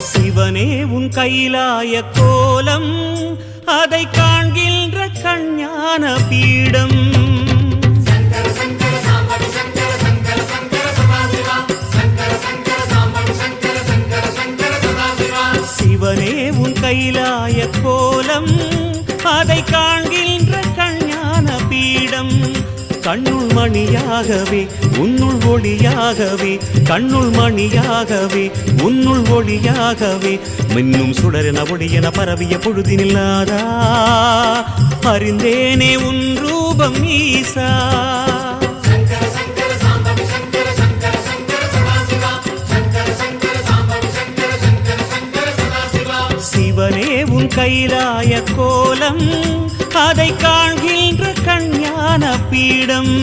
சிவனே உன் கைலாய கோலம் அதை காண்கின்ற கஞ்ஞான பீடம் சிவனே உன் கைலாய கோலம் அதை காண்கின்ற கஞ்ஞான பீடம் கண்ணுள் மணியாகவே உன்னுள் ஒளியாகவே கண்ணுள் மணியாகவே உன்னுள் ஒளியாகவே மின்னும் சுடரென ஒளியென பரவிய பொழுதினில்லாதா அறிந்தேனே உன் ரூபம் ஈசா சிவனே உன் கைலாய கோலம் அதை காண்கின்ற கஞ்ஞான பீடம்